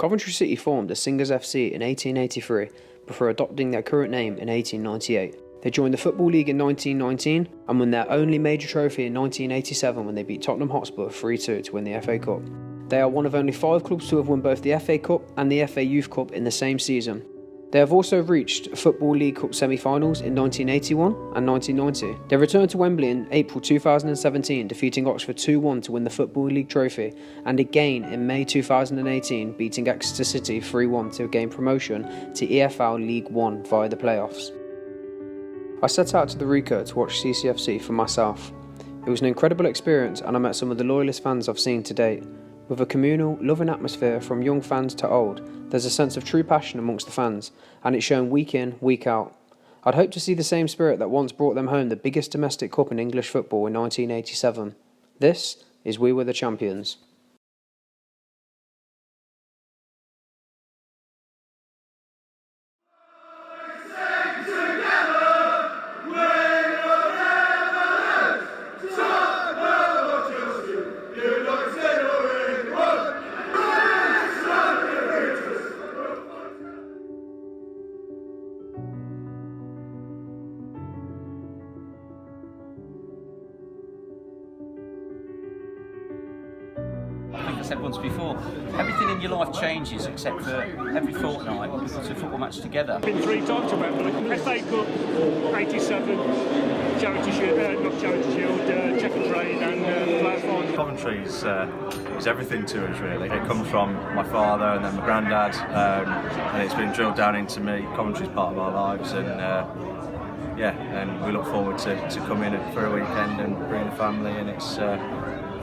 Coventry City formed as Singers FC in 1883 before adopting their current name in 1898. They joined the Football League in 1919 and won their only major trophy in 1987 when they beat Tottenham Hotspur 3-2 to win the FA Cup. They are one of only 5 clubs to have won both the FA Cup and the FA Youth Cup in the same season. They have also reached Football League Cup semi-finals in 1981 and 1990. They returned to Wembley in April 2017, defeating Oxford 2-1 to win the Football League trophy, and again in May 2018, beating Exeter City 3-1 to gain promotion to EFL League One via the playoffs. I set out to the Ricoh to watch CCFC for myself. It was an incredible experience and I met some of the loyalist fans I've seen to date. With a communal, loving atmosphere from young fans to old, there's a sense of true passion amongst the fans, and it's shown week in, week out. I'd hope to see the same spirit that once brought them home the biggest domestic cup in English football in 1987. This is We Were the Champions. I think I said once before, everything in your life changes except for every fortnight we put a football match together. Been 3 times to Wembley. FA Cup, 87, Charity Shield, not Charity Shield, Checker Train and Players Final. Coventry is everything to us really. It comes from my father and then my granddad, and it's been drilled down into me. Coventry's part of our lives, and and we look forward to coming for a weekend and bring the family, and it's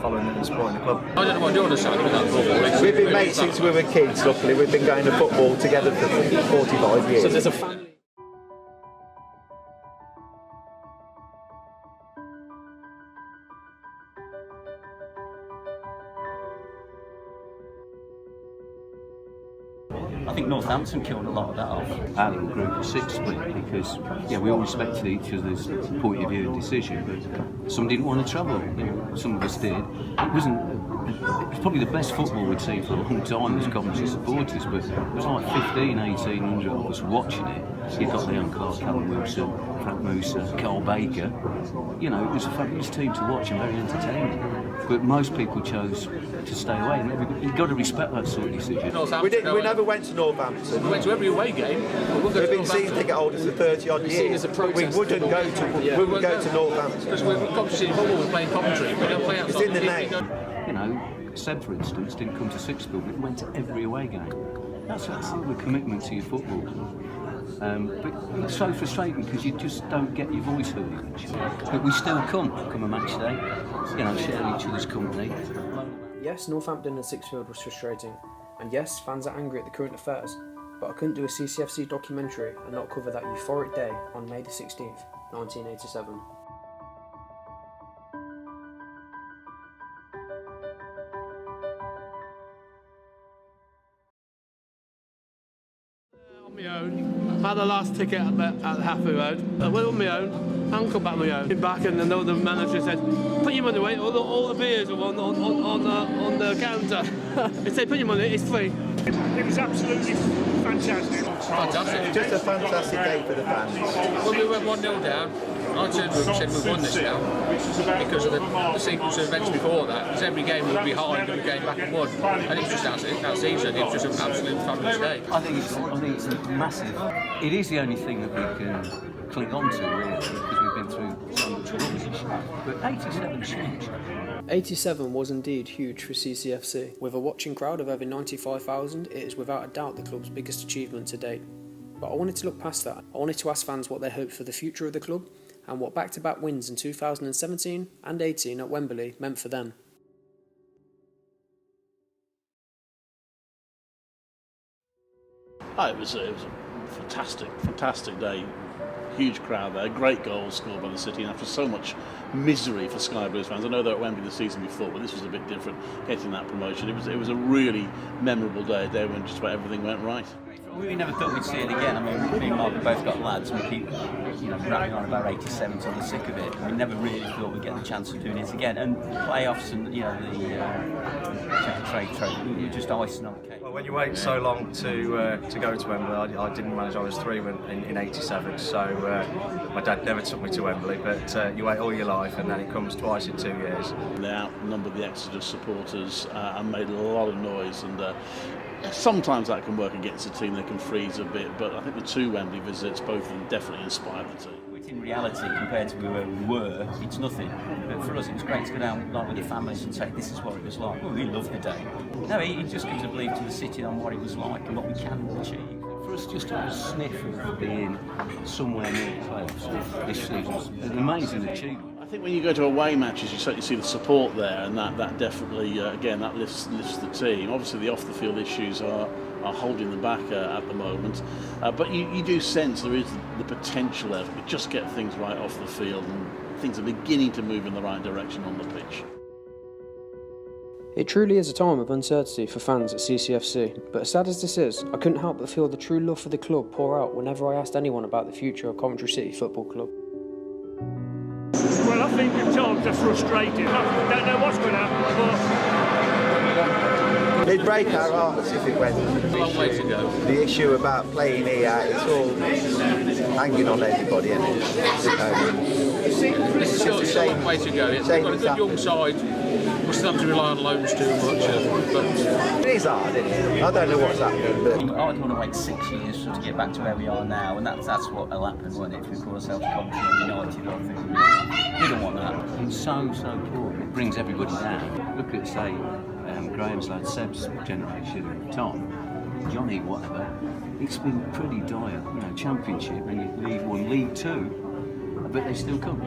following and supporting the club. I don't know what I do understand about football. We've been mates since we were kids, luckily. We've been going to football together for 45 years. So there's a family. I think Northampton killed a lot of that off. Our little group of 6 split because we all respected each other's point of view and decision, but some didn't want to travel. Some of us did. It was probably the best football we'd seen for a long time as Coventry supporters, but it was like 1800 of us watching it. You got Leon Clark, Callum Wilson, Frank Musa, Carl Baker. It was a fabulous team to watch and very entertaining. But most people chose to stay away, and you've got to respect that sort of decision. We never went to Northampton. We went to every away game. We've been season ticket holders for 30 odd years. We wouldn't go to Northampton. Because we're Coventry City Football, we're playing Coventry. We don't play outside. It's in the name. Seb, for instance, didn't come to Sixfield, but went to every away game. That's the commitment to your football. But it's so frustrating because you just don't get your voice heard. But we still come a match day, share each other's company. Yes, Northampton and Sixfield was frustrating, and yes, fans are angry at the current affairs, but I couldn't do a CCFC documentary and not cover that euphoric day on May the 16th, 1987. On my own. I had the last ticket at Happy Road. I went on my own and come back on my own. Came back and another manager said, "Put your money away, all the beers are on the counter." He said, "Put your money, it's free." It was absolutely fantastic. Fantastic. Just a fantastic day for the fans. When we went 1-0 down, I turned to him and said we've won this now because of the sequence of events before that. Because every game we were behind and we came back and won. And it's just that season. It was just an absolute fabulous day. I think it's massive. It is the only thing that we can cling on to really, because we've been through so much rubbish. But 87 huge. 87 was indeed huge for CCFC. With a watching crowd of over 95,000, it is without a doubt the club's biggest achievement to date. But I wanted to look past that. I wanted to ask fans what they hoped for the future of the club and what back-to-back wins in 2017 and 18 at Wembley meant for them. It was a fantastic day. Huge crowd there, great goals scored by the City, and after so much misery for Sky Blues fans. I know they were at Wembley the season before, but this was a bit different, getting that promotion. It was a really memorable day, a day when just about everything went right. We never thought we'd see it again. I mean, me and my we've both got lads, and we keep, rapping on about 87 till the sick of it. We never really thought we'd get the chance of doing it again. And playoffs and, the trade trophy, we were just icing on the cake. Well, when you wait so long to go to Wembley, I didn't manage. I was 3 in '87, so my dad never took me to Wembley. But you wait all your life, and then it comes twice in 2 years. They outnumbered the Exeter supporters and made a lot of noise, and sometimes that can work against a team. They can freeze a bit, but I think the 2 Wembley visits, both of them definitely inspired the team. In reality, compared to where we were, it's nothing. But for us, it was great to go down with your families and say, this is what it was like. Well, we loved the day. No, it just gives a belief to the city on what it was like and what we can achieve. For us just to have a sniff of being somewhere near the playoffs this season was an amazing achievement. I think when you go to away matches, you certainly see the support there, and that definitely, again, that lifts the team. Obviously, the off-the-field issues are holding them back at the moment, but you do sense there is the potential there. If we just get things right off the field, and things are beginning to move in the right direction on the pitch. It truly is a time of uncertainty for fans at CCFC, but as sad as this is, I couldn't help but feel the true love for the club pour out whenever I asked anyone about the future of Coventry City Football Club. Well, I think at times they're frustrated. I don't know what's going to happen, but It'd break our hearts if it went. A long way to go. The issue about playing here, it's all hanging on everybody, isn't it? It's still a long way to go. We've got a good young side. We still have to rely on loans too much, but It is hard, isn't it? I don't know what's happening, but I don't want to wait 6 years to get back to where we are now, and that's what will happen, won't it? If we call ourselves Coventry United, I think we don't want that. It's so poor. It brings everybody down. Look at, say, Graham's lad, Seb's generation, Tom, Johnny, whatever. It's been pretty dire. Championship, and League 1, League 2, but they still come.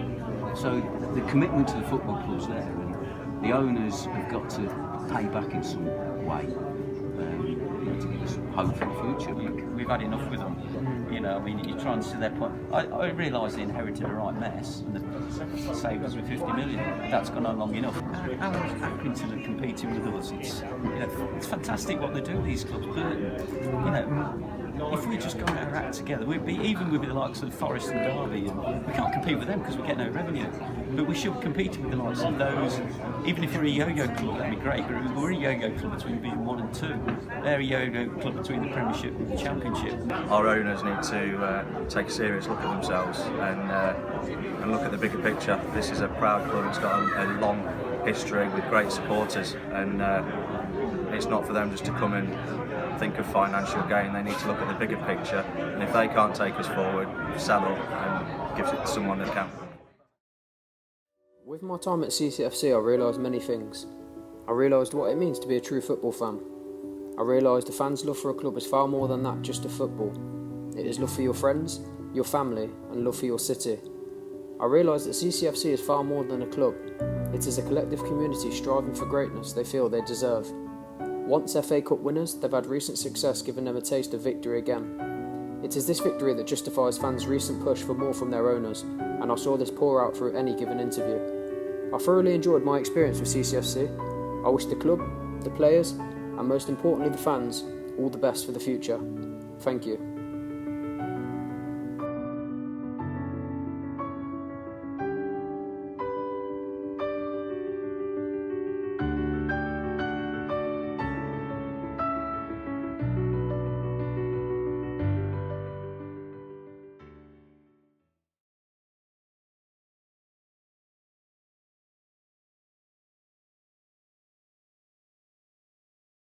So the commitment to the football club's there, and the owners have got to pay back in some way to give us hope for the future. We've had enough with them. You're trying to see their point. I realise they inherited a right mess and they saved us with 50 million. That's gone on long enough. How happy to be competing with us? It's fantastic what they do, these clubs. But, if we just got our act together, we'd be even with the likes of Forest and Derby, and we can't compete with them because we get no revenue. But we should compete with the likes of those. Even if we're a yo-yo club, that'd be great. But we're a yo-yo club between being 1 and 2. They're a yo-yo club between the Premiership and the Championship. Our owners need to take a serious look at themselves and look at the bigger picture. This is a proud club. It's got a long history with great supporters, and it's not for them just to come and think of financial gain. They need to look at the bigger picture, and if they can't take us forward, sell up and give it to someone that can. With my time at CCFC, I realised many things. I realised what it means to be a true football fan. I realised a fan's love for a club is far more than that, just a football. It is love for your friends, your family, and love for your city. I realised that CCFC is far more than a club. It is a collective community striving for greatness they feel they deserve. Once FA Cup winners, they've had recent success giving them a taste of victory again. It is this victory that justifies fans' recent push for more from their owners, and I saw this pour out through any given interview. I thoroughly enjoyed my experience with CCFC. I wish the club, the players, and most importantly the fans, all the best for the future. Thank you.